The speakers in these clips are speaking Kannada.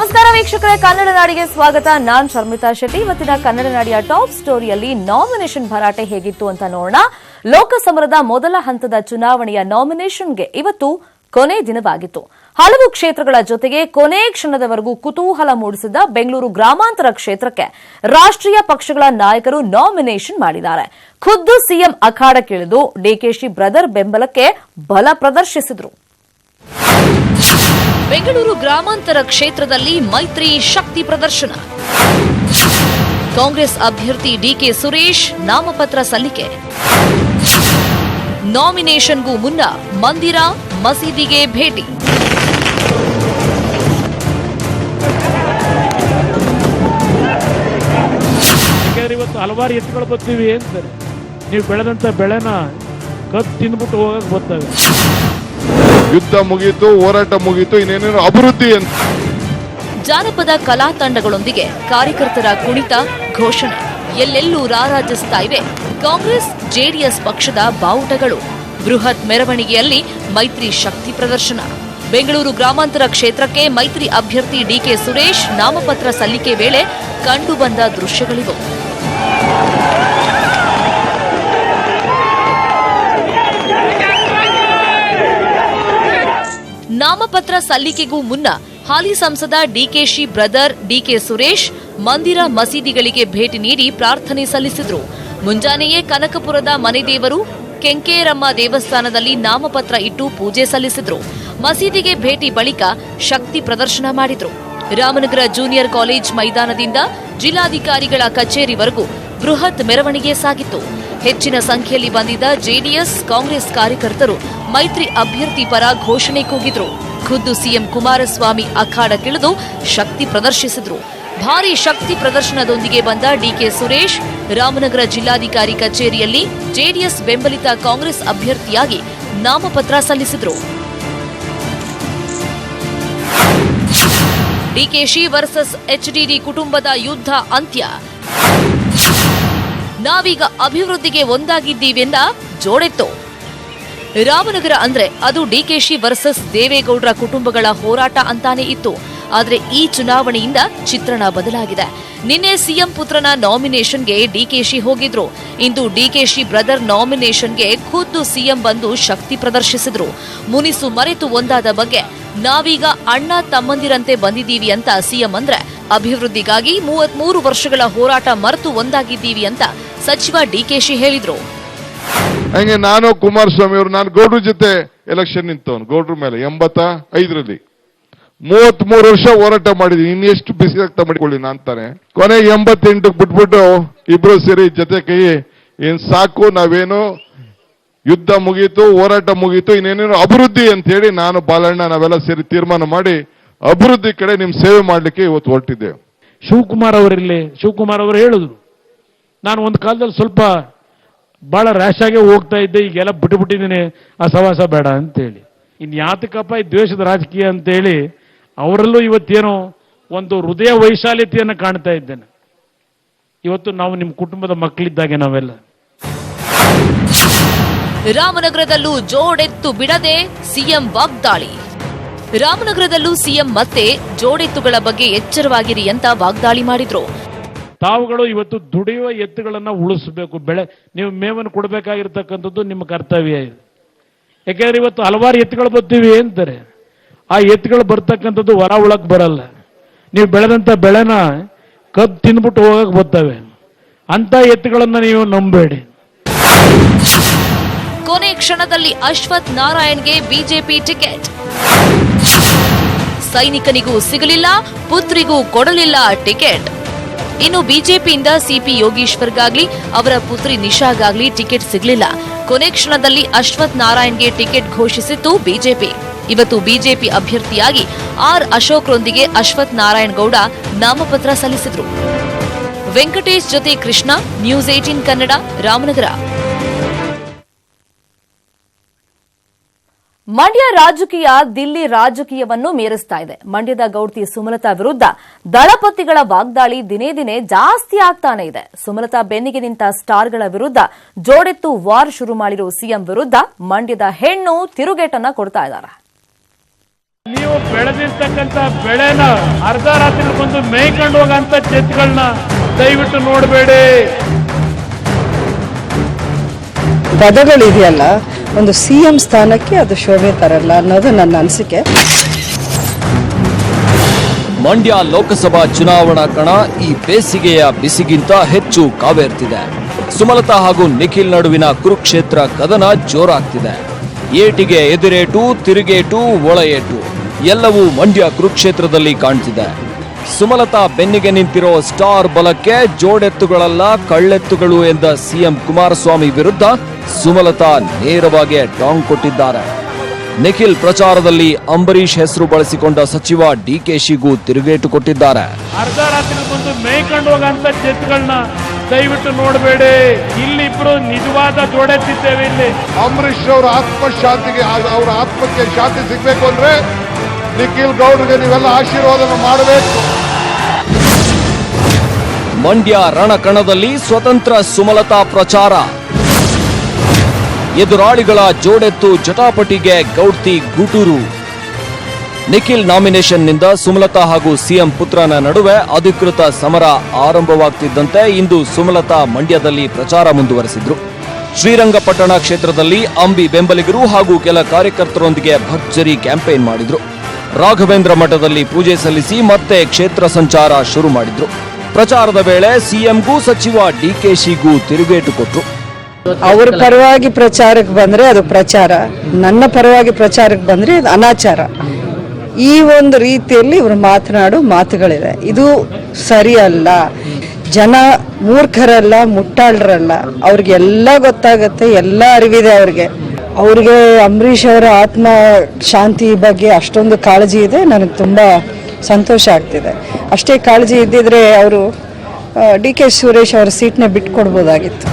ನಮಸ್ಕಾರ ವೀಕ್ಷಕರೇ, ಕನ್ನಡ ನಾಡಿಗೆ ಸ್ವಾಗತ. ನಾನ್ ಶರ್ಮಿತಾ ಶೆಟ್ಟಿ. ಇವತ್ತಿನ ಕನ್ನಡ ನಾಡಿಯ ಟಾಪ್ ಸ್ಟೋರಿಯಲ್ಲಿ ನಾಮಿನೇಷನ್ ಭರಾಟೆ ಹೇಗಿತ್ತು ಅಂತ ನೋಡೋಣ. ಲೋಕಸಮರದ ಮೊದಲ ಹಂತದ ಚುನಾವಣೆಯ ನಾಮಿನೇಷನ್ಗೆ ಇವತ್ತು ಕೊನೆ ದಿನವಾಗಿತ್ತು. ಹಲವು ಕ್ಷೇತ್ರಗಳ ಜೊತೆಗೆ ಕೊನೆ ಕ್ಷಣದವರೆಗೂ ಕುತೂಹಲ ಮೂಡಿಸಿದ ಬೆಂಗಳೂರು ಗ್ರಾಮಾಂತರ ಕ್ಷೇತ್ರಕ್ಕೆ ರಾಷ್ಟ್ರೀಯ ಪಕ್ಷಗಳ ನಾಯಕರು ನಾಮಿನೇಷನ್ ಮಾಡಿದ್ದಾರೆ. ಖುದ್ದು ಸಿಎಂ ಅಖಾಡಕ್ಕಿಳಿದು ಡಿಕೆಶಿ ಬ್ರದರ್ ಬೆಂಬಲಕ್ಕೆ ಬಲ ಪ್ರದರ್ಶಿಸಿದರು. ಬೆಂಗಳೂರು ಗ್ರಾಮಾಂತರ ಕ್ಷೇತ್ರದಲ್ಲಿ ಮೈತ್ರಿ ಶಕ್ತಿ ಪ್ರದರ್ಶನ. ಕಾಂಗ್ರೆಸ್ ಅಭ್ಯರ್ಥಿ ಡಿಕೆ ಸುರೇಶ್ ನಾಮಪತ್ರ ಸಲ್ಲಿಕೆ. ನಾಮಿನೇಷನ್ಗೂ ಮುನ್ನ ಮಂದಿರ ಮಸೀದಿಗೆ ಭೇಟಿ. ಇವತ್ತು ಹಲವಾರು ಎತ್ತುಗಳು ಬರ್ತೀವಿ ಅಂತಾರೆ. ನೀವು ಬೆಳೆದಂತ ಬೆಳೆನ ಕದ್ದು ತಿಂದ್ಬಿಟ್ಟು ಹೋಗಕ್ ಬರ್ತವೆ. ಯುದ್ಧ ಮುಗೀತು, ಹೋರಾಟ ಮುಗೀತು, ಇನ್ನೇನೇನು ಅಭಿವೃದ್ಧಿ ಅಂತ. ಜಾನಪದ ಕಲಾ ತಂಡಗಳೊಂದಿಗೆ ಕಾರ್ಯಕರ್ತರ ಕುಣಿತ, ಘೋಷಣೆ. ಎಲ್ಲೆಲ್ಲೂ ರಾರಾಜಿಸ್ತಾ ಇವೆ ಕಾಂಗ್ರೆಸ್ ಜೆಡಿಎಸ್ ಪಕ್ಷದ ಬಾವುಟಗಳು. ಬೃಹತ್ ಮೆರವಣಿಗೆಯಲ್ಲಿ ಮೈತ್ರಿ ಶಕ್ತಿ ಪ್ರದರ್ಶನ. ಬೆಂಗಳೂರು ಗ್ರಾಮಾಂತರ ಕ್ಷೇತ್ರಕ್ಕೆ ಮೈತ್ರಿ ಅಭ್ಯರ್ಥಿ ಡಿಕೆ ಸುರೇಶ್ ನಾಮಪತ್ರ ಸಲ್ಲಿಕೆ ವೇಳೆ ಕಂಡುಬಂದ ದೃಶ್ಯಗಳಿವು. ನಾಮಪತ್ರ ಸಲ್ಲಿಕೆಗೂ ಮುನ್ನ ಹಾಲಿ ಸಂಸದ ಡಿಕೆಶಿ ಬ್ರದರ್ ಡಿಕೆ ಸುರೇಶ್ ಮಂದಿರ ಮಸೀದಿಗಳಿಗೆ ಭೇಟಿ ನೀಡಿ ಪ್ರಾರ್ಥನೆ ಸಲ್ಲಿಸಿದರು. ಮುಂಜಾನೆಯೇ ಕನಕಪುರದ ಮನೆದೇವರು ಕೆಂಕೇರಮ್ಮ ದೇವಸ್ಥಾನದಲ್ಲಿ ನಾಮಪತ್ರ ಇಟ್ಟು ಪೂಜೆ ಸಲ್ಲಿಸಿದರು. ಮಸೀದಿಗೆ ಭೇಟಿ ಬಳಿಕ ಶಕ್ತಿ ಪ್ರದರ್ಶನ ಮಾಡಿದರು. ರಾಮನಗರ ಜೂನಿಯರ್ ಕಾಲೇಜ್ ಮೈದಾನದಿಂದ ಜಿಲ್ಲಾಧಿಕಾರಿಗಳ ಕಚೇರಿವರೆಗೂ ಬೃಹತ್ ಮೆರವಣಿಗೆ ಸಾಗಿತ್ತು. ಹೆಚ್ಚಿನ ಸಂಖ್ಯೆಯಲ್ಲಿ ಬಂದಿದ್ದ ಜೆಡಿಎಸ್ ಕಾಂಗ್ರೆಸ್ ಕಾರ್ಯಕರ್ತರು ಮೈತ್ರಿ ಅಭ್ಯರ್ಥಿ ಪರ ಘೋಷಣೆ ಕೂಗಿದ್ರು. ಖುದ್ದು ಸಿಎಂ ಕುಮಾರಸ್ವಾಮಿ ಅಖಾಡಕ್ಕಿಳಿದು ಶಕ್ತಿ ಪ್ರದರ್ಶಿಸಿದ್ರು. ಭಾರೀ ಶಕ್ತಿ ಪ್ರದರ್ಶನದೊಂದಿಗೆ ಬಂದ ಡಿಕೆ ಸುರೇಶ್ ರಾಮನಗರ ಜಿಲ್ಲಾಧಿಕಾರಿ ಕಚೇರಿಯಲ್ಲಿ ಜೆಡಿಎಸ್ ಬೆಂಬಲಿತ ಕಾಂಗ್ರೆಸ್ ಅಭ್ಯರ್ಥಿಯಾಗಿ ನಾಮಪತ್ರ ಸಲ್ಲಿಸಿದ್ರು. ಡಿಕೆಶಿ ವರ್ಸಸ್ ಎಚ್ಡಿಡಿ ಕುಟುಂಬದ ಯುದ್ಧ ಅಂತ್ಯ. ನಾವೀಗ ಅಭಿವೃದ್ಧಿಗೆ ಒಂದಾಗಿದ್ದೀವೆಂದ ಜೋಡೆತ್ತು. ರಾಮನಗರ ಅಂದ್ರೆ ಅದು ಡಿಕೆಶಿ ವರ್ಸಸ್ ದೇವೇಗೌಡರ ಕುಟುಂಬಗಳ ಹೋರಾಟ ಅಂತಾನೆ ಇತ್ತು. ಆದರೆ ಈ ಚುನಾವಣೆಯಿಂದ ಚಿತ್ರಣ ಬದಲಾಗಿದೆ. ನಿನ್ನೆ ಸಿಎಂ ಪುತ್ರನ ನಾಮಿನೇಷನ್ಗೆ ಡಿಕೆಶಿ ಹೋಗಿದ್ರು. ಇಂದು ಡಿಕೆಶಿ ಬ್ರದರ್ ನಾಮಿನೇಷನ್ಗೆ ಖುದ್ದು ಸಿಎಂ ಬಂದು ಶಕ್ತಿ ಪ್ರದರ್ಶಿಸಿದ್ರು. ಮುನಿಸು ಮರೆತು ಒಂದಾದ ಬಗ್ಗೆ ನಾವೀಗ ಅಣ್ಣ ತಮ್ಮಂದಿರಂತೆ ಬಂದಿದ್ದೀವಿ ಅಂತ ಸಿಎಂ ಅಂದ್ರೆ ಅಭಿವೃದ್ಧಿಗಾಗಿ 33 ವರ್ಷಗಳ ಹೋರಾಟ ಮರೆತು ಒಂದಾಗಿದ್ದೀವಿ ಅಂತ ಸಚಿವ ಡಿಕೆಶಿ ಹೇಳಿದ್ರು. ಹಂಗೆ ನಾನು ಕುಮಾರಸ್ವಾಮಿ ಅವರು, ನಾನು ಗೌಡ್ರ ಜೊತೆ ಎಲೆಕ್ಷನ್ ನಿಂತವನು. ಗೌಡ್ರ ಮೇಲೆ 85ರಲ್ಲಿ 33 ವರ್ಷ ಹೋರಾಟ ಮಾಡಿದೀನಿ. ಇನ್ನೆಷ್ಟು ಬಿಸಿ ರಕ್ತ ಮಾಡಿಕೊಳ್ಳಿ ಅಂತಾನೆ. ಕೊನೆಗೆ 88 ಬಿಟ್ಬಿಟ್ಟು ಇಬ್ರು ಸೇರಿ ಜೊತೆ ಕೈ ಏನ್ ಸಾಕು, ನಾವೇನು ಯುದ್ಧ ಮುಗೀತು, ಹೋರಾಟ ಮುಗೀತು, ಇನ್ನೇನೇನು ಅಭಿವೃದ್ಧಿ ಅಂತ ಹೇಳಿ ನಾನು ಬಾಲಣ್ಣ ನಾವೆಲ್ಲ ಸೇರಿ ತೀರ್ಮಾನ ಮಾಡಿ ಅಭಿವೃದ್ಧಿ ಕಡೆ ನಿಮ್ ಸೇವೆ ಮಾಡ್ಲಿಕ್ಕೆ ಇವತ್ತು ಹೊರಟಿದ್ದೇವೆ. ಶಿವಕುಮಾರ್ ಅವರು ಹೇಳಿದ್ರು, ನಾನು ಒಂದು ಕಾಲದಲ್ಲಿ ಸ್ವಲ್ಪ ಬಹಳ ರ್ಯಾಶ್ ಆಗಿ ಹೋಗ್ತಾ ಇದ್ದೆ, ಈಗೆಲ್ಲ ಬಿಟ್ಟುಬಿಟ್ಟಿದ್ದೀನಿ, ಆ ಸವಾಸ ಬೇಡ ಅಂತೇಳಿ. ಇನ್ ಯಾತಕಪ್ಪ ಈ ದ್ವೇಷದ ರಾಜಕೀಯ ಅಂತೇಳಿ ಅವರಲ್ಲೂ ಇವತ್ತೇನೋ ಒಂದು ಹೃದಯ ವೈಶಾಲ್ಯತೆಯನ್ನು ಕಾಣ್ತಾ ಇದ್ದೇನೆ. ಇವತ್ತು ನಾವು ನಿಮ್ಮ ಕುಟುಂಬದ ಮಕ್ಕಳಿದ್ದಾಗೆ ನಾವೆಲ್ಲ. ರಾಮನಗರದಲ್ಲೂ ಜೋಡೆತ್ತು ಬಿಡದೆ ಸಿಎಂ ವಾಗ್ದಾಳಿ. ರಾಮನಗರದಲ್ಲೂ ಸಿಎಂ ಮತ್ತೆ ಜೋಡೆತ್ತುಗಳ ಬಗ್ಗೆ ಎಚ್ಚರವಾಗಿರಿ ಅಂತ ವಾಗ್ದಾಳಿ ಮಾಡಿದ್ರು. ತಾವುಗಳು ಇವತ್ತು ದುಡಿಯುವ ಎತ್ತುಗಳನ್ನ ಉಳಿಸಬೇಕು. ನೀವು ಮೇವನ್ನು ಕೊಡಬೇಕಾಗಿರ್ತಕ್ಕಂಥದ್ದು ನಿಮ್ಮ ಕರ್ತವ್ಯ ಇದೆ. ಯಾಕೆಂದ್ರೆ ಇವತ್ತು ಹಲವಾರು ಎತ್ತುಗಳು ಬರ್ತೀವಿ ಅಂತಾರೆ. ಆ ಎತ್ತುಗಳು ಬರ್ತಕ್ಕಂಥದ್ದು ಹೊರ ಉಳಕ್ ಬರಲ್ಲ. ನೀವು ಬೆಳೆದಂತ ಬೆಳೆನ ಕದ್ದು ತಿಂದ್ಬಿಟ್ಟು ಹೋಗಕ್ ಬರ್ತವೆ. ಅಂತ ಎತ್ತುಗಳನ್ನ ನೀವು ನಂಬೇಡಿ. ಕೊನೆ ಕ್ಷಣದಲ್ಲಿ ಅಶ್ವಥ್ ನಾರಾಯಣ್ಗೆ ಬಿಜೆಪಿ ಟಿಕೆಟ್. ಸೈನಿಕನಿಗೂ ಸಿಗಲಿಲ್ಲ, ಪುತ್ರಿಗೂ ಕೊಡಲಿಲ್ಲ ಟಿಕೆಟ್. ಇನ್ನು ಬಿಜೆಪಿಯಿಂದ ಸಿಪಿ ಯೋಗೀಶ್ವರ್ಗಾಗ್ಲಿ ಅವರ ಪುತ್ರಿ ನಿಶಾಗಾಗ್ಲಿ ಟಿಕೆಟ್ ಸಿಗಲಿಲ್ಲ. ಕೊನೆ ಕ್ಷಣದಲ್ಲಿ ಅಶ್ವಥ್ ನಾರಾಯಣ್ಗೆ ಟಿಕೆಟ್ ಘೋಷಿಸಿತ್ತು ಬಿಜೆಪಿ. ಇವತ್ತು ಬಿಜೆಪಿ ಅಭ್ಯರ್ಥಿಯಾಗಿ ಆರ್ ಅಶೋಕ್ರೊಂದಿಗೆ ಅಶ್ವಥ್ ನಾರಾಯಣ್ ಗೌಡ ನಾಮಪತ್ರ ಸಲ್ಲಿಸಿದ್ರು. ವೆಂಕಟೇಶ್ ಜೊತೆ ಕೃಷ್ಣ, ನ್ಯೂಸ್ 18 ಕನ್ನಡ, ರಾಮನಗರ. ಮಂಡ್ಯ ರಾಜಕೀಯ ದಿಲ್ಲಿ ರಾಜಕೀಯವನ್ನು ಮೀರಿಸ್ತಾ ಇದೆ. ಮಂಡ್ಯದ ಗೌಡ್ತಿ ಸುಮಲತಾ ವಿರುದ್ಧ ದಳಪತಿಗಳ ವಾಗ್ದಾಳಿ ದಿನೇ ದಿನೇ ಜಾಸ್ತಿ ಆಗ್ತಾನೆ ಇದೆ. ಸುಮಲತಾ ಬೆನ್ನಿಗೆ ನಿಂತ ಸ್ಟಾರ್ಗಳ ವಿರುದ್ಧ ಜೋಡೆತ್ತು ವಾರ್ ಶುರು ಮಾಡಿರೋ ಸಿಎಂ ವಿರುದ್ಧ ಮಂಡ್ಯದ ಹೆಣ್ಣು ತಿರುಗೇಟನ್ನ ಕೊಡ್ತಾ ಇದ್ದಾರೆ. ನೀವು ಬೆಳೆದಿರ್ತಕ್ಕಂಥ ಬೆಳೆನ ಅರ್ಧ ರಾತ್ರಿ ಬಂದು ಮೇಯ್ಕೊಂಡು ಹೋಗಂತ ಚೆತ್ಗಳನ್ನ ದಯವಿಟ್ಟು ನೋಡಬೇಡಿ. ಪದಗಳಿದೆಯಲ್ಲ, ಒಂದು CM ಸ್ಥಾನಕ್ಕೆ ಅದು ಶೋಭೆ ತರಲ್ಲ ಅನ್ನೋದು ನನ್ನ ಅನಿಸಿಕೆ. ಮಂಡ್ಯ ಲೋಕಸಭಾ ಚುನಾವಣಾ ಕಣ ಈ ಬೇಸಿಗೆಯ ಬಿಸಿಗಿಂತ ಹೆಚ್ಚು ಕಾವೇರ್ತಿದೆ. ಸುಮಲತಾ ಹಾಗೂ ನಿಖಿಲ್ ನಡುವಿನ ಕುರುಕ್ಷೇತ್ರ ಕದನ ಜೋರಾಗ್ತಿದೆ. ಏಟಿಗೆ ಎದುರೇಟು, ತಿರುಗೇಟು, ಒಳಏಟು ಎಲ್ಲವೂ ಮಂಡ್ಯ ಕುರುಕ್ಷೇತ್ರದಲ್ಲಿ ಕಾಣ್ತಿದೆ. ಸುಮಲತಾ ಬೆನ್ನಿಗೆ ನಿಂತಿರೋ ಸ್ಟಾರ್ ಬಲಕ್ಕೆ ಜೋಡೆತ್ತುಗಳಲ್ಲ ಕಳ್ಳೆತ್ತುಗಳು ಎಂದ CM ಕುಮಾರಸ್ವಾಮಿ ವಿರುದ್ಧ ಸುಮಲತಾ ನೇರವಾಗಿ ಟಾಂಗ್ ಕೊಟ್ಟಿದ್ದಾರೆ. ನಿಖಿಲ್ ಪ್ರಚಾರದಲ್ಲಿ ಅಂಬರೀಶ್ ಹೆಸರು ಬಳಸಿಕೊಂಡ ಸಚಿವ DKಶಿಗೂ ತಿರುಗೇಟು ಕೊಟ್ಟಿದ್ದಾರೆ. ಅರ್ಧ ರಾತ್ರಿ ಬಂದು ಮೇಯ್ಕೊಂಡು ಹೋಗಂತ ಚೆತ್ಗಳನ್ನ ದಯವಿಟ್ಟು ನೋಡಬೇಡಿ. ಇಲ್ಲಿ ಇಬ್ರು ನಿಜವಾದ ಜೋಡೆತ್ತಿದ್ದೇವೆ. ಇಲ್ಲಿ ಅಂಬರೀಶ್ ಅವರ ಆತ್ಮಶಾಂತಿಗೆ, ಅವರ ಆತ್ಮಕ್ಕೆ ಶಾಂತಿ ಸಿಗ್ಬೇಕು ಅಂದ್ರೆ ನಿಖಿಲ್ ಗೌಡ್ರಿಗೆ ನೀವೆಲ್ಲ ಆಶೀರ್ವಾದ ಮಾಡಬೇಕು. ಮಂಡ್ಯ ರಣಕಣದಲ್ಲಿ ಸ್ವತಂತ್ರ ಸುಮಲತಾ ಪ್ರಚಾರ. ಎದುರಾಳಿಗಳ ಜೋಡೆತ್ತು ಜಟಾಪಟಿಗೆ ಗೌಡ್ತಿ ಗುಟೂರು. ನಿಖಿಲ್ ನಾಮಿನೇಷನ್ನಿಂದ ಸುಮಲತಾ ಹಾಗೂ CM ಪುತ್ರನ ನಡುವೆ ಅಧಿಕೃತ ಸಮರ ಆರಂಭವಾಗ್ತಿದ್ದಂತೆ ಇಂದು ಸುಮಲತಾ ಮಂಡ್ಯದಲ್ಲಿ ಪ್ರಚಾರ ಮುಂದುವರೆಸಿದ್ರು. ಶ್ರೀರಂಗಪಟ್ಟಣ ಕ್ಷೇತ್ರದಲ್ಲಿ ಅಂಬಿ ಬೆಂಬಲಿಗರು ಹಾಗೂ ಕೆಲ ಕಾರ್ಯಕರ್ತರೊಂದಿಗೆ ಭರ್ಜರಿ ಕ್ಯಾಂಪೇನ್ ಮಾಡಿದ್ರು. ರಾಘವೇಂದ್ರ ಮಠದಲ್ಲಿ ಪೂಜೆ ಸಲ್ಲಿಸಿ ಮತ್ತೆ ಕ್ಷೇತ್ರ ಸಂಚಾರ ಶುರು ಮಾಡಿದ್ರು. ಪ್ರಚಾರದ ವೇಳೆ CMಗೂ ಸಚಿವ DKಶಿಗೂ ತಿರುಗೇಟು ಕೊಟ್ರು. ಅವ್ರ ಪರವಾಗಿ ಪ್ರಚಾರಕ್ಕೆ ಬಂದ್ರೆ ಅದು ಪ್ರಚಾರ, ನನ್ನ ಪರವಾಗಿ ಪ್ರಚಾರಕ್ಕೆ ಬಂದ್ರೆ ಅದು ಅನಾಚಾರ. ಈ ಒಂದು ರೀತಿಯಲ್ಲಿ ಇವರು ಮಾತನಾಡೋ ಮಾತುಗಳಿದೆ, ಇದು ಸರಿಯಲ್ಲ. ಜನ ಮೂರ್ಖರಲ್ಲ, ಮುಟ್ಟಾಳರಲ್ಲ, ಅವ್ರಿಗೆಲ್ಲ ಗೊತ್ತಾಗತ್ತೆ, ಎಲ್ಲ ಅರಿವಿದೆ ಅವ್ರಿಗೆ ಅಂಬರೀಷ್ ಅವರ ಆತ್ಮ ಶಾಂತಿ ಬಗ್ಗೆ ಅಷ್ಟೊಂದು ಕಾಳಜಿ ಇದೆ. ನನಗೆ ತುಂಬ ಸಂತೋಷ ಆಗ್ತಿದೆ. ಅಷ್ಟೇ ಕಾಳಜಿ ಇದ್ದಿದ್ರೆ ಅವರು DK ಸುರೇಶ್ ಅವರ ಸೀಟ್ನ ಬಿಟ್ಕೊಡ್ಬೋದಾಗಿತ್ತು.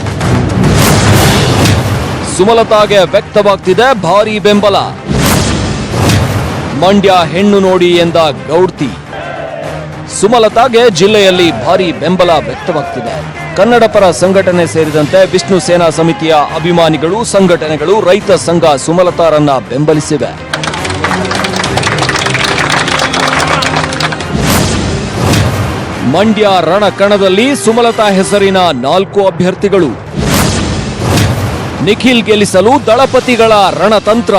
ಸುಮಲತಾಗೆ ವ್ಯಕ್ತವಾಗ್ತಿದೆ ಭಾರೀ ಬೆಂಬಲ. ಮಂಡ್ಯ ಹೆಣ್ಣು ನೋಡಿ ಎಂದ ಗೌಡ್ತಿ. ಸುಮಲತಾಗೆ ಜಿಲ್ಲೆಯಲ್ಲಿ ಭಾರೀ ಬೆಂಬಲ ವ್ಯಕ್ತವಾಗ್ತಿದೆ. ಕನ್ನಡ ಪರ ಸಂಘಟನೆ ಸೇರಿದಂತೆ ವಿಷ್ಣು ಸೇನಾ ಸಮಿತಿಯ ಅಭಿಮಾನಿಗಳು, ಸಂಘಟನೆಗಳು, ರೈತ ಸಂಘ ಸುಮಲತಾರನ್ನ ಬೆಂಬಲಿಸಿವೆ. ಮಂಡ್ಯ ರಣಕಣದಲ್ಲಿ ಸುಮಲತಾ ಹೆಸರಿನ 4 ಅಭ್ಯರ್ಥಿಗಳು. ನಿಖಿಲ್ ಗೆಲ್ಲಿಸಲು ದಳಪತಿಗಳ ರಣತಂತ್ರ.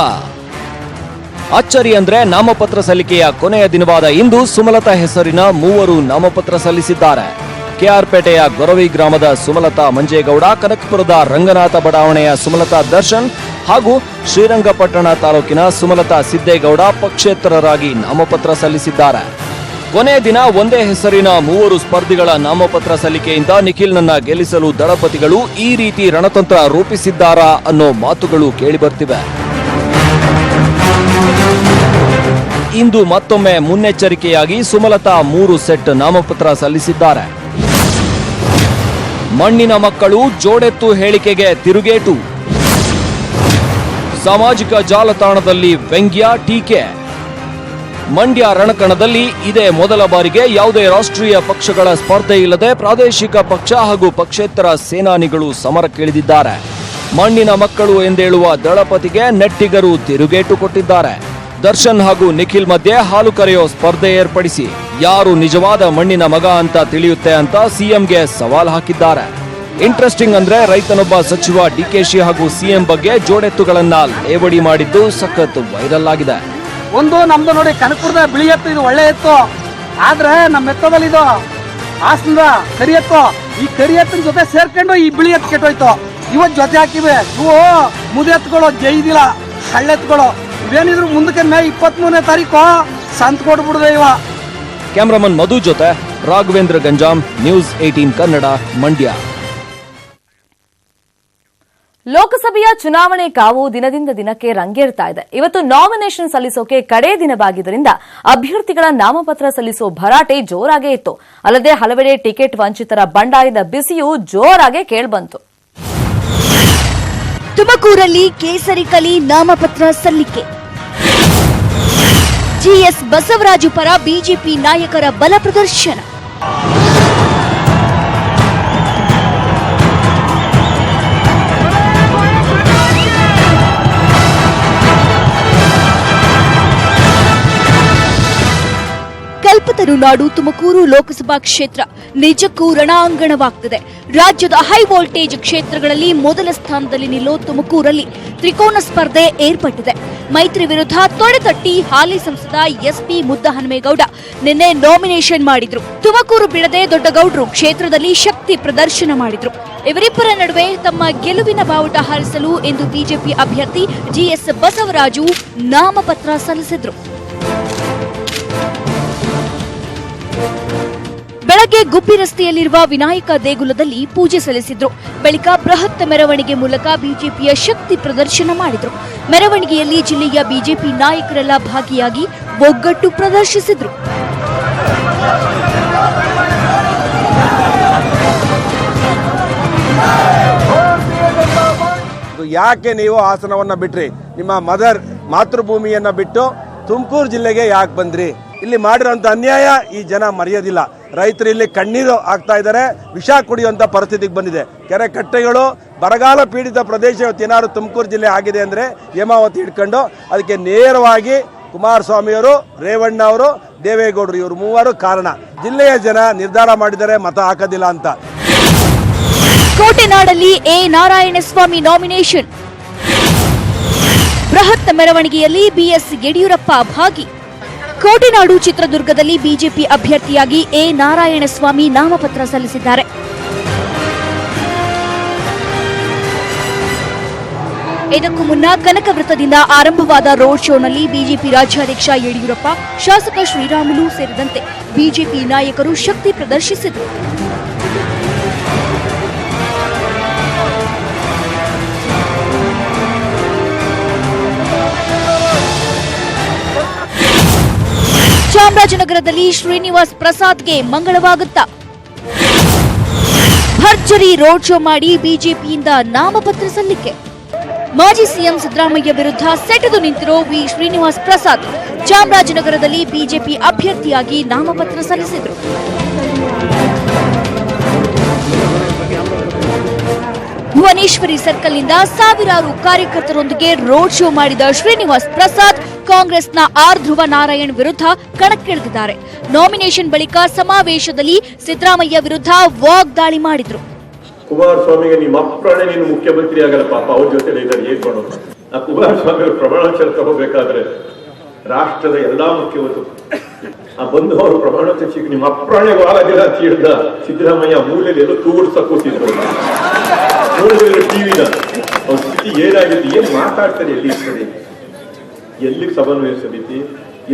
ಅಚ್ಚರಿ ಅಂದ್ರೆ ನಾಮಪತ್ರ ಸಲ್ಲಿಕೆಯ ಕೊನೆಯ ದಿನವಾದ ಇಂದು ಸುಮಲತಾ ಹೆಸರಿನ 3 ನಾಮಪತ್ರ ಸಲ್ಲಿಸಿದ್ದಾರೆ. ಕೆಆರ್ಪೇಟೆಯ ಗೊರವಿ ಗ್ರಾಮದ ಸುಮಲತಾ ಮಂಜೇಗೌಡ, ಕನಕಪುರದ ರಂಗನಾಥ ಬಡಾವಣೆಯ ಸುಮಲತಾ ದರ್ಶನ್ ಹಾಗೂ ಶ್ರೀರಂಗಪಟ್ಟಣ ತಾಲೂಕಿನ ಸುಮಲತಾ ಸಿದ್ದೇಗೌಡ ಪಕ್ಷೇತರರಾಗಿ ನಾಮಪತ್ರ ಸಲ್ಲಿಸಿದ್ದಾರೆ. ಕೊನೆಯ ದಿನ ಒಂದೇ ಹೆಸರಿನ 3 ಸ್ಪರ್ಧಿಗಳ ನಾಮಪತ್ರ ಸಲ್ಲಿಕೆಯಿಂದ ನಿಖಿಲ್ನನ್ನ ಗೆಲ್ಲಿಸಲು ದಳಪತಿಗಳು ಈ ರೀತಿ ರಣತಂತ್ರ ರೂಪಿಸಿದ್ದಾರಾ ಅನ್ನೋ ಮಾತುಗಳು ಕೇಳಿಬರ್ತಿವೆ. ಇಂದು ಮತ್ತೊಮ್ಮೆ ಮುನ್ನೆಚ್ಚರಿಕೆಯಾಗಿ ಸುಮಲತಾ 3 ಸೆಟ್ ನಾಮಪತ್ರ ಸಲ್ಲಿಸಿದ್ದಾರೆ. ಮಣ್ಣಿನ ಮಕ್ಕಳು ಜೋಡೆತ್ತು ಹೇಳಿಕೆಗೆ ತಿರುಗೇಟು. ಸಾಮಾಜಿಕ ಜಾಲತಾಣದಲ್ಲಿ ವ್ಯಂಗ್ಯ ಟೀಕೆ. ಮಂಡ್ಯ ರಣಕಣದಲ್ಲಿ ಇದೇ ಮೊದಲ ಬಾರಿಗೆ ಯಾವುದೇ ರಾಷ್ಟ್ರೀಯ ಪಕ್ಷಗಳ ಸ್ಪರ್ಧೆ ಇಲ್ಲದೆ ಪ್ರಾದೇಶಿಕ ಪಕ್ಷ ಹಾಗೂ ಪಕ್ಷೇತರ ಸೇನಾನಿಗಳು ಸಮರಕ್ಕಿಳಿದಿದ್ದಾರೆ. ಮಣ್ಣಿನ ಮಕ್ಕಳು ಎಂದೇಳುವ ದಳಪತಿಗೆ ನೆಟ್ಟಿಗರು ತಿರುಗೇಟು ಕೊಟ್ಟಿದ್ದಾರೆ. ದರ್ಶನ್ ಹಾಗೂ ನಿಖಿಲ್ ಮಧ್ಯೆ ಹಾಲು ಕರೆಯೋ ಸ್ಪರ್ಧೆ ಏರ್ಪಡಿಸಿ ಯಾರು ನಿಜವಾದ ಮಣ್ಣಿನ ಮಗ ಅಂತ ತಿಳಿಯುತ್ತೆ ಅಂತ CMಗೆ ಸವಾಲ್ ಹಾಕಿದ್ದಾರೆ. ಇಂಟ್ರೆಸ್ಟಿಂಗ್ ಅಂದ್ರೆ ರೈತನೊಬ್ಬ ಸಚಿವ DKಶಿ ಹಾಗೂ CM ಬಗ್ಗೆ ಜೋಡೆತ್ತುಗಳನ್ನ ಲೇವಡಿ ಮಾಡಿದ್ದು ಸಖತ್ ವೈರಲ್ ಆಗಿದೆ. ಒಂದು ನಮ್ದು ನೋಡಿ ಕನಕಪುರದ ಬಿಳಿ ಎತ್ತು, ಇದು ಒಳ್ಳೆ ಎತ್ತು. ಆದ್ರೆ ನಮ್ಮ ಎತ್ತದಲ್ಲಿ ಇದು ಹಾಸನದ ಕರಿ ಎತ್ತು. ಈ ಕರಿ ಎತ್ತಿನ ಜೊತೆ ಸೇರ್ಕೊಂಡು ಈ ಬಿಳಿ ಎತ್ತು ಕೆಟ್ಟೋಯ್ತು. ಇವತ್ತು ಜೊತೆ ಹಾಕಿವೆ. ಇವು ಮುದೆತ್ತುಗಳು ಜೈದಿಲ್ಲ, ಕಳ್ಳೆತ್ತುಗಳು. ಇವೇನಿದ್ರು ಮುಂದಕ್ಕೆ ಮೇ 23ನೇ ತಾರೀಕು ಸಂತ ಕೊಡ್ಬಿಡುದೆ ಇವ. ಕ್ಯಾಮರಾಮನ್ ಮಧು ಜೊತೆ ರಾಘವೇಂದ್ರ ಗಂಜಾಮ್, ನ್ಯೂಸ್ 18 ಕನ್ನಡ, ಮಂಡ್ಯ. ಲೋಕಸಭೆಯ ಚುನಾವಣೆ ಕಾವು ದಿನದಿಂದ ದಿನಕ್ಕೆ ರಂಗೇರ್ತಾ ಇದೆ. ಇವತ್ತು ನಾಮಿನೇಷನ್ ಸಲ್ಲಿಸೋಕೆ ಕಡೇ ದಿನವಾಗಿದ್ದರಿಂದ ಅಭ್ಯರ್ಥಿಗಳ ನಾಮಪತ್ರ ಸಲ್ಲಿಸೋ ಭರಾಟೆ ಜೋರಾಗೇ ಇತ್ತು. ಅಲ್ಲದೆ ಹಲವೆಡೆ ಟಿಕೆಟ್ ವಂಚಿತರ ಬಂಡಾಯದ ಬಿಸಿಯೂ ಜೋರಾಗೆ ಕೇಳ್ಬಂತು. ತುಮಕೂರಲ್ಲಿ ಕೇಸರಿ ಕಲಿ ನಾಮಪತ್ರ ಸಲ್ಲಿಕೆ. GS ಬಸವರಾಜು ಪರ ಬಿಜೆಪಿ ನಾಯಕರ ಬಲ ಪ್ರದರ್ಶನ. ಸಂಪದರು ನಾಡು ತುಮಕೂರು ಲೋಕಸಭಾ ಕ್ಷೇತ್ರ ನಿಜಕ್ಕೂ ರಣಾಂಗಣವಾಗ್ತಿದೆ. ರಾಜ್ಯದ ಹೈ ವೋಲ್ಟೇಜ್ ಕ್ಷೇತ್ರಗಳಲ್ಲಿ ಮೊದಲ ಸ್ಥಾನದಲ್ಲಿ ನಿಲ್ಲೋ ತುಮಕೂರಲ್ಲಿ ತ್ರಿಕೋನ ಸ್ಪರ್ಧೆ ಏರ್ಪಟ್ಟಿದೆ. ಮೈತ್ರಿ ವಿರುದ್ಧ ತೊಡೆತಟ್ಟಿ ಹಾಲಿ ಸಂಸದ ಎಸ್ಪಿ ಮುದ್ದಹನುಮೇಗೌಡ ನಿನ್ನೆ ನಾಮಿನೇಷನ್ ಮಾಡಿದ್ರು. ತುಮಕೂರು ಬಿಡದೆ ದೊಡ್ಡಗೌಡರು ಕ್ಷೇತ್ರದಲ್ಲಿ ಶಕ್ತಿ ಪ್ರದರ್ಶನ ಮಾಡಿದ್ರು. ಇವರಿಬ್ಬರ ನಡುವೆ ತಮ್ಮ ಗೆಲುವಿನ ಬಾವುಟ ಹಾರಿಸಲು ಇಂದು ಬಿಜೆಪಿ ಅಭ್ಯರ್ಥಿ ಜಿಎಸ್ ಬಸವರಾಜು ನಾಮಪತ್ರ ಸಲ್ಲಿಸಿದ್ರು. ಬೆಳಗ್ಗೆ ಗುಬ್ಬಿ ರಸ್ತೆಯಲ್ಲಿರುವ ವಿನಾಯಕ ದೇಗುಲದಲ್ಲಿ ಪೂಜೆ ಸಲ್ಲಿಸಿದ್ರು. ಬಳಿಕ ಬೃಹತ್ ಮೆರವಣಿಗೆ ಮೂಲಕ ಬಿಜೆಪಿಯ ಶಕ್ತಿ ಪ್ರದರ್ಶನ ಮಾಡಿದ್ರು. ಮೆರವಣಿಗೆಯಲ್ಲಿ ಜಿಲ್ಲೆಯ ಬಿಜೆಪಿ ನಾಯಕರೆಲ್ಲ ಭಾಗಿಯಾಗಿ ಒಗ್ಗಟ್ಟು ಪ್ರದರ್ಶಿಸಿದ್ರು. ಯಾಕೆ ನೀವು ಹಾಸನವನ್ನ ಬಿಟ್ರಿ? ನಿಮ್ಮ ಮಾತೃಭೂಮಿಯನ್ನ ಬಿಟ್ಟು ತುಮಕೂರು ಜಿಲ್ಲೆಗೆ ಯಾಕೆ ಬಂದ್ರಿ? ಇಲ್ಲಿ ಮಾಡಿರುವಂತ ಅನ್ಯಾಯ ಈ ಜನ ಮರೆಯೋದಿಲ್ಲ. ರೈತರು ಇಲ್ಲಿ ಕಣ್ಣೀರು ಆಗ್ತಾ ಇದ್ದಾರೆ, ವಿಷ ಕುಡಿಯುವಂತ ಪರಿಸ್ಥಿತಿಗೆ ಬಂದಿದೆ. ಕೆರೆ ಕಟ್ಟೆಗಳು, ಬರಗಾಲ ಪೀಡಿತ ಪ್ರದೇಶ ಇವತ್ತೇನಾದ್ರು ತುಮಕೂರು ಜಿಲ್ಲೆ ಆಗಿದೆ ಅಂದ್ರೆ ಹೇಮಾವತಿ ಹಿಡ್ಕೊಂಡು ಅದಕ್ಕೆ ನೇರವಾಗಿ ಕುಮಾರಸ್ವಾಮಿಯವರು, ರೇವಣ್ಣ ಅವರು, ದೇವೇಗೌಡರು ಇವರು ಮೂವರು ಕಾರಣ. ಜಿಲ್ಲೆಯ ಜನ ನಿರ್ಧಾರ ಮಾಡಿದರೆ ಮತ ಹಾಕೋದಿಲ್ಲ ಅಂತ. ಕೋಟೆನಾಡಲ್ಲಿ ಎ ನಾರಾಯಣಸ್ವಾಮಿ ನಾಮಿನೇಷನ್. ಬೃಹತ್ ಮೆರವಣಿಗೆಯಲ್ಲಿ ಬಿಎಸ್ ಯಡಿಯೂರಪ್ಪ ಭಾಗಿ. ಕೋಟೆನಾಡು ಚಿತ್ರದುರ್ಗದಲ್ಲಿ ಬಿಜೆಪಿ ಅಭ್ಯರ್ಥಿಯಾಗಿ ಎ ನಾರಾಯಣಸ್ವಾಮಿ ನಾಮಪತ್ರ ಸಲ್ಲಿಸಿದ್ದಾರೆ. ಇದಕ್ಕೂ ಮುನ್ನ ಕನಕವೃತ್ತದಿಂದ ಆರಂಭವಾದ ರೋಡ್ ಶೋನಲ್ಲಿ ಬಿಜೆಪಿ ರಾಜ್ಯಾಧ್ಯಕ್ಷ ಯಡಿಯೂರಪ್ಪ, ಶಾಸಕ ಶ್ರೀರಾಮುಲು ಸೇರಿದಂತೆ ಬಿಜೆಪಿ ನಾಯಕರು ಶಕ್ತಿ ಪ್ರದರ್ಶಿಸಿದರು. ಚಾಮರಾಜನಗರದಲ್ಲಿ ಶ್ರೀನಿವಾಸ್ ಪ್ರಸಾದ್ಗೆ ಮಂಗಳವಾಗುತ್ತಾ? ಭರ್ಜರಿ ರೋಡ್ ಶೋ ಮಾಡಿ ಬಿಜೆಪಿಯಿಂದ ನಾಮಪತ್ರ ಸಲ್ಲಿಕೆ. ಮಾಜಿ ಸಿಎಂ ಸಿದ್ದರಾಮಯ್ಯ ವಿರುದ್ಧ ಸೆಟೆದು ನಿಂತಿರೋ ವಿ ಶ್ರೀನಿವಾಸ್ ಪ್ರಸಾದ್ ಚಾಮರಾಜನಗರದಲ್ಲಿ ಬಿಜೆಪಿ ಅಭ್ಯರ್ಥಿಯಾಗಿ ನಾಮಪತ್ರ ಸಲ್ಲಿಸಿದರು. ಭುವನೇಶ್ವರಿ ಸರ್ಕಲ್ನಿಂದ ಸಾವಿರಾರು ಕಾರ್ಯಕರ್ತರೊಂದಿಗೆ ರೋಡ್ ಶೋ ಮಾಡಿದ ಶ್ರೀನಿವಾಸ್ ಪ್ರಸಾದ್ ಕಾಂಗ್ರೆಸ್ನ ಆರ್ ಧ್ರುವ ನಾರಾಯಣ್ ವಿರುದ್ಧ ಕಣಕ್ಕಿಳಿದಿದ್ದಾರೆ. ನಾಮಿನೇಷನ್ ಬಳಿಕ ಸಮಾವೇಶದಲ್ಲಿ ಸಿದ್ದರಾಮಯ್ಯ ವಿರುದ್ಧ ವಾಗ್ದಾಳಿ ಮಾಡಿದ್ರು. ಕುಮಾರಸ್ವಾಮಿಗೆ ನಿಮ್ಮ ಅಪ್ರಾಣೆ ನೀನು ಮುಖ್ಯಮಂತ್ರಿ ಆಗಲ್ಲ, ಪಾಪ ಅವ್ರ ಜೊತೆ ಇದ್ದಾರೆ, ಏನ್ ಮಾಡೋದು? ಆ ಕುಮಾರಸ್ವಾಮಿ ಅವರು ಪ್ರಮಾಣವಚನ ತಗೋಬೇಕಾದ್ರೆ ರಾಷ್ಟ್ರದ ಎಲ್ಲಾ ಮುಖ್ಯಮಂತ್ರಿ ಬಂದು ಅವರು ಪ್ರಮಾಣವಚನ ಸಿಕ್ಕ ನಿಮ್ಮ ಅಪ್ರಾಣೆಗೂ ಆಗಲ್ಲ ಅಂತ ಹೇಳಿದ ಸಿದ್ದರಾಮಯ್ಯ ಮೂಲೆಯಲ್ಲಿ ಎಲ್ಲೋ ತೂಗುಡ್ಸ ಕೂತಿದ್ರು. ನೋಡಿದ್ರೆ ಟಿವಿನ ಅವ್ರ ಸ್ಥಿತಿ ಏನಾಗಿದೆ, ಏನ್ ಮಾತಾಡ್ತಾರೆ, ಎಲ್ಲಿ ಇರ್ತದೆ, ಎಲ್ಲಿ ಸಮನ್ವಯ ಸಮಿತಿ,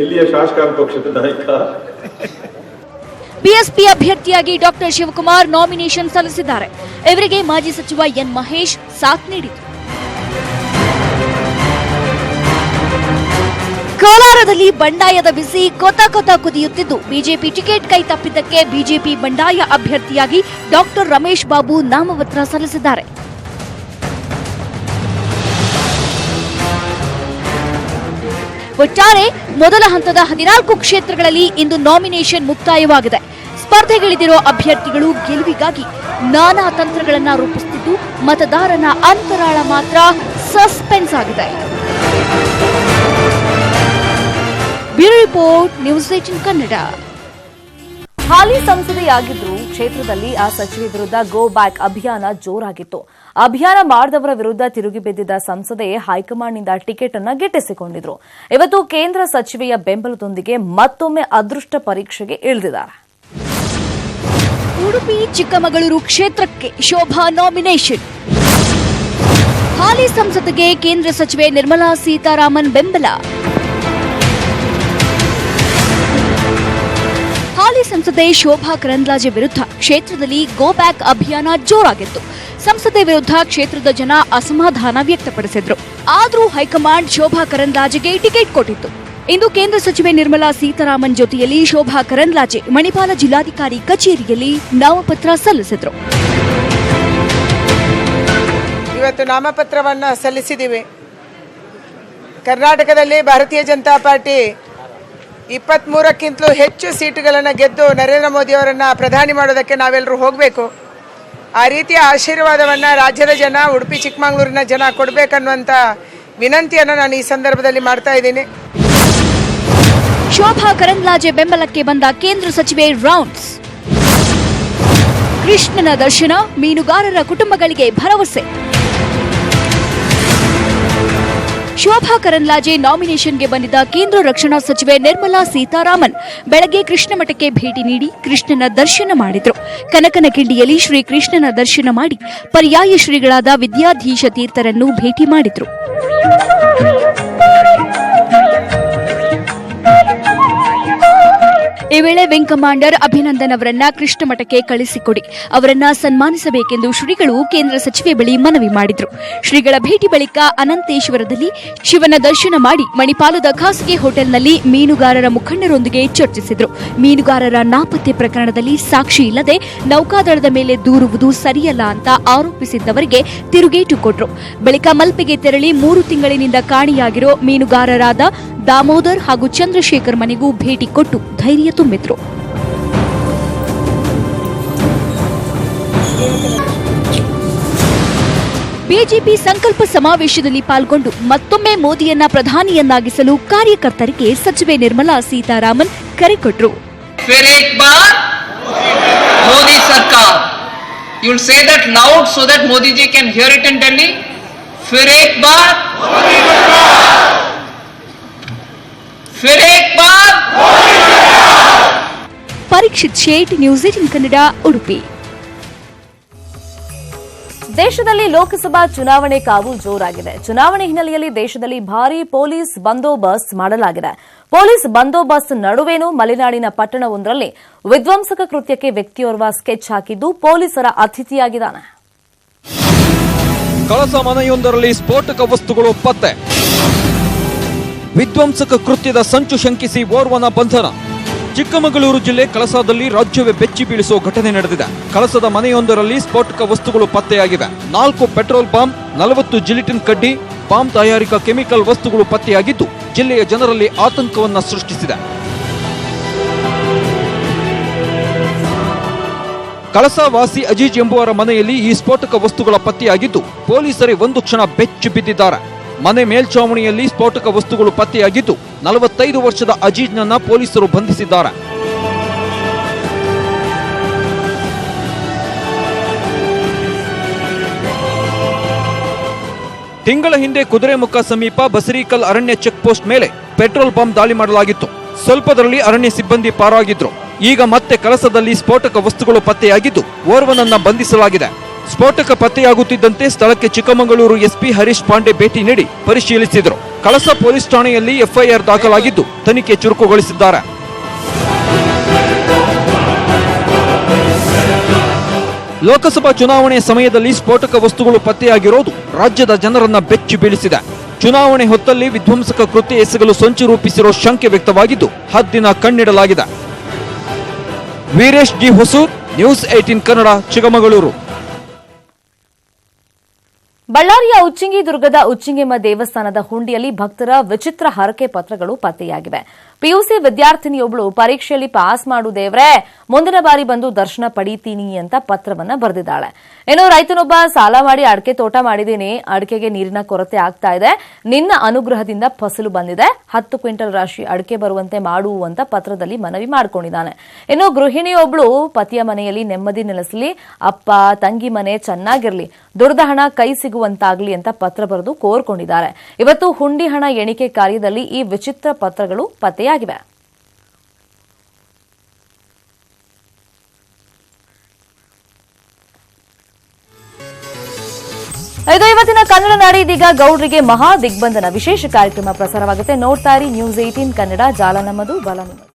ಎಲ್ಲಿಯ ಶಾಸಕಾಂಗ ಪಕ್ಷದ ನಾಯಕ? ಬಿಎಸ್ಪಿ ಅಭ್ಯರ್ಥಿಯಾಗಿ ಡಾಕ್ಟರ್ ಶಿವಕುಮಾರ್ ನಾಮಿನೇಷನ್ ಸಲ್ಲಿಸಿದ್ದಾರೆ. ಇವರಿಗೆ ಮಾಜಿ ಸಚಿವ ಎನ್ ಮಹೇಶ್ ಸಾಥ್ ನೀಡಿದರು. ಕೋಲಾರದಲ್ಲಿ ಬಂಡಾಯದ ಬಿಸಿ ಕೊತ ಕುದಿಯುತ್ತಿದ್ದು, ಬಿಜೆಪಿ ಟಿಕೆಟ್ ಕೈ ತಪ್ಪಿದ್ದಕ್ಕೆ ಬಿಜೆಪಿ ಬಂಡಾಯ ಅಭ್ಯರ್ಥಿಯಾಗಿ ಡಾಕ್ಟರ್ ರಮೇಶ್ ಬಾಬು ನಾಮಪತ್ರ ಸಲ್ಲಿಸಿದ್ದಾರೆ. ಒಟ್ಟಾರೆ ಮೊದಲ ಹಂತದ 14 ಕ್ಷೇತ್ರಗಳಲ್ಲಿ ಇಂದು ನಾಮಿನೇಷನ್ ಮುಕ್ತಾಯವಾಗಿದೆ. ಸ್ಪರ್ಧೆಗಿಳಿದಿರೋ ಅಭ್ಯರ್ಥಿಗಳು ಗೆಲುವಿಗಾಗಿ ನಾನಾ ತಂತ್ರಗಳನ್ನು ರೂಪಿಸುತ್ತಿದ್ದು, ಮತದಾರನ ಅಂತರಾಳ ಮಾತ್ರ ಸಸ್ಪೆನ್ಸ್ ಆಗಿದೆ. Bureau report, news 18 Kannada. ಹಾಲಿ ಸಂಸದೆಯಾಗಿದ್ರು ಕ್ಷೇತ್ರದಲ್ಲಿ ಆ ಸಚಿವೆ ವಿರುದ್ಧ ಗೋ ಬ್ಯಾಕ್ ಅಭಿಯಾನ ಜೋರಾಗಿತ್ತು. ಅಭಿಯಾನ ಮಾಡಿದವರ ವಿರುದ್ಧ ತಿರುಗಿ ಬಿದ್ದಿದ್ದ ಸಂಸದೆ ಹೈಕಮಾಂಡ್ನಿಂದ ಟಿಕೆಟ್ ಅನ್ನು ಗಿಟ್ಟಿಸಿಕೊಂಡಿದ್ರು. ಇವತ್ತು ಕೇಂದ್ರ ಸಚಿವೆಯ ಬೆಂಬಲದೊಂದಿಗೆ ಮತ್ತೊಮ್ಮೆ ಅದೃಷ್ಟ ಪರೀಕ್ಷೆಗೆ ಇಳಿದಿದ್ದಾರೆ. ಉಡುಪಿ ಚಿಕ್ಕಮಗಳೂರು ಕ್ಷೇತ್ರಕ್ಕೆ ಶೋಭಾ ನಾಮಿನೇಷನ್. ಹಾಲಿ ಸಂಸದೆಗೆ ಕೇಂದ್ರ ಸಚಿವೆ ನಿರ್ಮಲಾ ಸೀತಾರಾಮನ್ ಬೆಂಬಲ. ಹಾಲಿ ಸಂಸದೆ ಶೋಭಾ ಕರಂದ್ಲಾಜೆ ವಿರುದ್ಧ ಕ್ಷೇತ್ರದಲ್ಲಿ ಗೋ ಬ್ಯಾಕ್ ಅಭಿಯಾನ ಜೋರಾಗಿತ್ತು. ಸಂಸದೆ ವಿರುದ್ಧ ಕ್ಷೇತ್ರದ ಜನ ಅಸಮಾಧಾನ ವ್ಯಕ್ತಪಡಿಸಿದ್ರು. ಆದರೂ ಹೈಕಮಾಂಡ್ ಶೋಭಾ ಕರಂದ್ಲಾಜೆಗೆ ಟಿಕೆಟ್ ಕೊಟ್ಟಿತ್ತು. ಇಂದು ಕೇಂದ್ರ ಸಚಿವೆ ನಿರ್ಮಲಾ ಸೀತಾರಾಮನ್ ಜೊತೆಯಲ್ಲಿ ಶೋಭಾ ಕರಂದ್ಲಾಜೆ ಮಣಿಪಾಲ ಜಿಲ್ಲಾಧಿಕಾರಿ ಕಚೇರಿಯಲ್ಲಿ ನಾಮಪತ್ರ ಸಲ್ಲಿಸಿದ್ರು. ಇವತ್ತು ನಾಮಪತ್ರವನ್ನು ಸಲ್ಲಿಸಿದ್ದೀವಿ. ಕರ್ನಾಟಕದಲ್ಲಿ ಭಾರತೀಯ ಜನತಾ ಪಾರ್ಟಿ 23ಕ್ಕಿಂತಲೂ ಹೆಚ್ಚು ಸೀಟುಗಳನ್ನು ಗೆದ್ದು ನರೇಂದ್ರ ಮೋದಿ ಅವರನ್ನು ಪ್ರಧಾನಿ ಮಾಡೋದಕ್ಕೆ ನಾವೆಲ್ಲರೂ ಹೋಗಬೇಕು. ಆ ರೀತಿಯ ಆಶೀರ್ವಾದವನ್ನು ರಾಜ್ಯದ ಜನ, ಉಡುಪಿ ಚಿಕ್ಕಮಗಳೂರಿನ ಜನ ಕೊಡಬೇಕನ್ನುವಂಥ ವಿನಂತಿಯನ್ನು ನಾನು ಈ ಸಂದರ್ಭದಲ್ಲಿ ಮಾಡ್ತಾ ಇದ್ದೀನಿ. ಶೋಭಾ ಕರಂದ್ಲಾಜೆ ಬೆಂಬಲಕ್ಕೆ ಬಂದ ಕೇಂದ್ರ ಸಚಿವೆ ರೌಂಡ್ಸ್. ಕೃಷ್ಣನ ದರ್ಶನ, ಮೀನುಗಾರರ ಕುಟುಂಬಗಳಿಗೆ ಭರವಸೆ. ಶೋಭಾ ಕರಂದ್ಲಾಜೆ ನಾಮಿನೇಷನ್ಗೆ ಬಂದಿದ್ದ ಕೇಂದ್ರ ರಕ್ಷಣಾ ಸಚಿವೆ ನಿರ್ಮಲಾ ಸೀತಾರಾಮನ್ ಬೆಳಗ್ಗೆ ಕೃಷ್ಣ ಮಠಕ್ಕೆ ಭೇಟಿ ನೀಡಿ ಕೃಷ್ಣನ ದರ್ಶನ ಮಾಡಿದ್ರು. ಕನಕನಕಿಂಡಿಯಲ್ಲಿ ಶ್ರೀ ಕೃಷ್ಣನ ದರ್ಶನ ಮಾಡಿ ಪರ್ಯಾಯ ಶ್ರೀಗಳಾದ ವಿದ್ಯಾಧೀಶ ತೀರ್ಥರನ್ನು ಭೇಟಿ ಮಾಡಿದ್ರು. ಈ ವೇಳೆ ವಿಂಗ್ ಕಮಾಂಡರ್ ಅಭಿನಂದನ್ ಅವರನ್ನ ಕೃಷ್ಣ ಮಠಕ್ಕೆ ಕಳಿಸಿಕೊಡಿ, ಅವರನ್ನ ಸನ್ಮಾನಿಸಬೇಕೆಂದು ಶ್ರೀಗಳು ಕೇಂದ್ರ ಸಚಿವೆ ಬಳಿ ಮನವಿ ಮಾಡಿದ್ರು. ಶ್ರೀಗಳ ಭೇಟಿ ಬಳಿಕ ಅನಂತೇಶ್ವರದಲ್ಲಿ ಶಿವನ ದರ್ಶನ ಮಾಡಿ ಮಣಿಪಾಲದ ಖಾಸಗಿ ಹೋಟೆಲ್ನಲ್ಲಿ ಮೀನುಗಾರರ ಮುಖಂಡರೊಂದಿಗೆ ಚರ್ಚಿಸಿದ್ರು. ಮೀನುಗಾರರ ನಾಪತ್ತೆ ಪ್ರಕರಣದಲ್ಲಿ ಸಾಕ್ಷಿ ಇಲ್ಲದೆ ನೌಕಾದಳದ ಮೇಲೆ ದೂರುವುದು ಸರಿಯಲ್ಲ ಅಂತ ಆರೋಪಿಸಿದ್ದವರಿಗೆ ತಿರುಗೇಟು ಕೊಟ್ರು. ಬಳಿಕ ಮಲ್ಪೆಗೆ ತೆರಳಿ 3 ತಿಂಗಳಿನಿಂದ ಕಾಣೆಯಾಗಿರೋ ಮೀನುಗಾರರಾದ ದಾಮೋದರ್ ಹಾಗೂ ಚಂದ್ರಶೇಖರ್ ಮನೆಗೂ ಭೇಟಿ ಕೊಟ್ಟು ಧೈರ್ಯ ತುಂಬಿದ್ರು. ಬಿಜೆಪಿ ಸಂಕಲ್ಪ ಸಮಾವೇಶದಲ್ಲಿ ಪಾಲ್ಗೊಂಡು ಮತ್ತೊಮ್ಮೆ ಮೋದಿಯನ್ನ ಪ್ರಧಾನಿಯನ್ನಾಗಿಸಲು ಕಾರ್ಯಕರ್ತರಿಗೆ ಸಚಿವೆ ನಿರ್ಮಲಾ ಸೀತಾರಾಮನ್ ಕರೆ ಕೊಟ್ಟರು. फिर एक बार मोदी सरकार, you will say that loud so that Modi ji can hear it in Delhi. फिर एक बार मोदी सरकार, फिर एक बार. ಪರೀಕ್ಷಿತ್ ಶೇಟ್, ನ್ಯೂಸ್ 18 ಕನ್ನಡ, ಉಡುಪಿ. ದೇಶದಲ್ಲಿ ಲೋಕಸಭಾ ಚುನಾವಣೆ ಕಾವು ಜೋರಾಗಿದೆ. ಚುನಾವಣೆ ಹಿನ್ನೆಲೆಯಲ್ಲಿ ದೇಶದಲ್ಲಿ ಭಾರೀ ಪೊಲೀಸ್ ಬಂದೋಬಸ್ತ್ ಮಾಡಲಾಗಿದೆ. ಪೊಲೀಸ್ ಬಂದೋಬಸ್ತ್ ನಡುವೆನೂ ಮಲೆನಾಡಿನ ಪಟ್ಟಣವೊಂದರಲ್ಲಿ ವಿಧ್ವಂಸಕ ಕೃತ್ಯಕ್ಕೆ ವ್ಯಕ್ತಿಯೋರ್ವ ಸ್ಕೆಚ್ ಹಾಕಿದ್ದು ಪೊಲೀಸರ ಅತಿಥಿಯಾಗಿದ್ದಾನೆ. ಕಳಸ ಮನೆಯೊಂದರಲ್ಲಿ ಸ್ಫೋಟಕ ವಸ್ತುಗಳು ಪತ್ತೆ. ವಿಧ್ವಂಸಕ ಕೃತ್ಯದ ಸಂಚು ಶಂಕಿಸಿ ಓರ್ವನ ಬಂಧನ. ಚಿಕ್ಕಮಗಳೂರು ಜಿಲ್ಲೆ ಕಳಸದಲ್ಲಿ ರಾಜ್ಯವೇ ಬೆಚ್ಚಿ ಬೀಳಿಸುವ ಘಟನೆ ನಡೆದಿದೆ. ಕಳಸದ ಮನೆಯೊಂದರಲ್ಲಿ ಸ್ಫೋಟಕ ವಸ್ತುಗಳು ಪತ್ತೆಯಾಗಿವೆ. 4 ಪೆಟ್ರೋಲ್ ಬಾಂಬ್, 40 ಜಿಲಿಟಿನ್ ಕಡ್ಡಿ, ಬಾಂಬ್ ತಯಾರಿಕಾ ಕೆಮಿಕಲ್ ವಸ್ತುಗಳು ಪತ್ತೆಯಾಗಿದ್ದು ಜಿಲ್ಲೆಯ ಜನರಲ್ಲಿ ಆತಂಕವನ್ನ ಸೃಷ್ಟಿಸಿದೆ. ಕಳಸ ವಾಸಿ ಅಜೀಜ್ ಎಂಬುವರ ಮನೆಯಲ್ಲಿ ಈ ಸ್ಫೋಟಕ ವಸ್ತುಗಳ ಪತ್ತೆಯಾಗಿದ್ದು ಪೊಲೀಸರೇ ಒಂದು ಕ್ಷಣ ಬೆಚ್ಚಿ ಬಿದ್ದಿದ್ದಾರೆ. ಮನೆ ಮೇಲ್ಛಾವಣಿಯಲ್ಲಿ ಸ್ಫೋಟಕ ವಸ್ತುಗಳು ಪತ್ತೆಯಾಗಿದ್ದು 45 ವರ್ಷದ ಅಜೀಜ್ನನ್ನ ಪೊಲೀಸರು ಬಂಧಿಸಿದ್ದಾರೆ. ತಿಂಗಳ ಹಿಂದೆ ಕುದುರೆಮುಖ ಸಮೀಪ ಬಸರೀಕಲ್ ಅರಣ್ಯ ಚೆಕ್ ಪೋಸ್ಟ್ ಮೇಲೆ ಪೆಟ್ರೋಲ್ ಬಾಂಬ್ ದಾಳಿ ಮಾಡಲಾಗಿತ್ತು. ಸ್ವಲ್ಪದರಲ್ಲಿ ಅರಣ್ಯ ಸಿಬ್ಬಂದಿ ಪಾರಾಗಿದ್ರು. ಈಗ ಮತ್ತೆ ಕಳಸದಲ್ಲಿ ಸ್ಫೋಟಕ ವಸ್ತುಗಳು ಪತ್ತೆಯಾಗಿದ್ದು ಓರ್ವನನ್ನ ಬಂಧಿಸಲಾಗಿದೆ. ಸ್ಫೋಟಕ ಪತ್ತೆಯಾಗುತ್ತಿದ್ದಂತೆ ಸ್ಥಳಕ್ಕೆ ಚಿಕ್ಕಮಗಳೂರು ಎಸ್ಪಿ ಹರೀಶ್ ಪಾಂಡೆ ಭೇಟಿ ನೀಡಿ ಪರಿಶೀಲಿಸಿದರು. ಕಳಸ ಪೊಲೀಸ್ ಠಾಣೆಯಲ್ಲಿ ಎಫ್ಐಆರ್ ದಾಖಲಾಗಿದ್ದು ತನಿಖೆ ಚುರುಕುಗೊಳಿಸಿದ್ದಾರೆ. ಲೋಕಸಭಾ ಚುನಾವಣೆ ಸಮಯದಲ್ಲಿ ಸ್ಫೋಟಕ ವಸ್ತುಗಳು ಪತ್ತೆಯಾಗಿರೋದು ರಾಜ್ಯದ ಜನರನ್ನ ಬೆಚ್ಚಿ ಬೀಳಿಸಿದೆ. ಚುನಾವಣೆ ಹೊತ್ತಲ್ಲಿ ವಿಧ್ವಂಸಕ ಕೃತ್ಯ ಎಸಗಲು ಸಂಚು ರೂಪಿಸಿರೋ ಶಂಕೆ ವ್ಯಕ್ತವಾಗಿದ್ದು ಹದ್ದಿನ ಕಣ್ಣಿಡಲಾಗಿದೆ. Veeresh G Hosur, news 18 Kannada, Chikkamagaluru. ಬಳ್ಳಾರಿಯ ಉಚ್ಚಂಗಿ ದುರ್ಗದ ಉಚ್ಚಂಗಿಮ್ಮ ದೇವಸ್ಥಾನದ ಹುಂಡಿಯಲ್ಲಿ ಭಕ್ತರ ವಿಚಿತ್ರ ಹರಕೆ ಪತ್ರಗಳು ಪತ್ತೆಯಾಗಿವೆ. ಪಿಯುಸಿ ವಿದ್ಯಾರ್ಥಿನಿಯೊಬ್ಬಳು ಪರೀಕ್ಷೆಯಲ್ಲಿ ಪಾಸ್ ಮಾಡು ದೇವ್ರೆ, ಮುಂದಿನ ಬಾರಿ ಬಂದು ದರ್ಶನ ಪಡೀತೀನಿ ಅಂತ ಪತ್ರವನ್ನ ಬರೆದಿದ್ದಾಳೆ. ಏನೋ ರೈತನೊಬ್ಬ ಸಾಲ ಮಾಡಿ ಅಡಿಕೆ ತೋಟ ಮಾಡಿದ್ದೀನಿ, ಅಡಿಕೆಗೆ ನೀರಿನ ಕೊರತೆ ಆಗ್ತಾ ಇದೆ, ನಿನ್ನ ಅನುಗ್ರಹದಿಂದ ಫಸಲು ಬಂದಿದೆ, 10 ಕ್ವಿಂಟಲ್ ರಾಶಿ ಅಡಿಕೆ ಬರುವಂತೆ ಮಾಡು ಅಂತ ಪತ್ರದಲ್ಲಿ ಮನವಿ ಮಾಡಿಕೊಂಡಿದ್ದಾನೆ. ಇನ್ನು ಗೃಹಿಣಿಯೊಬ್ಬಳು ಪತಿಯ ಮನೆಯಲ್ಲಿ ನೆಮ್ಮದಿ ನೆಲೆಸಲಿ, ಅಪ್ಪ ತಂಗಿ ಮನೆ ಚೆನ್ನಾಗಿರ್ಲಿ, ದುಡ್ದ ಹಣ ಕೈ ಸಿಗುವಂತಾಗ್ಲಿ ಅಂತ ಪತ್ರ ಬರೆದು ಕೋರ್ಕೊಂಡಿದ್ದಾರೆ. ಇವತ್ತು ಹುಂಡಿ ಹಣ ಎಣಿಕೆ ಕಾರ್ಯದಲ್ಲಿ ಈ ವಿಚಿತ್ರ ಪತ್ರಗಳು ಪತ್ತೆಯಾಗಿವೆ. ಇದು ಇವತ್ತಿನ ಕನ್ನಡ ನಾಡಿ. ಇದೀಗ ಗೌಡ್ರಿಗೆ ಮಹಾ ದಿಗ್ಬಂಧನ ವಿಶೇಷ ಕಾರ್ಯಕ್ರಮ ಪ್ರಸಾರವಾಗುತ್ತೆ. ನೋಡ್ತಾ ಇರಿ ನ್ಯೂಸ್ 18 ಕನ್ನಡ. ಜಾಲ ನಮ್ಮದು, ಬಲ ನಿಮ್ಮದು.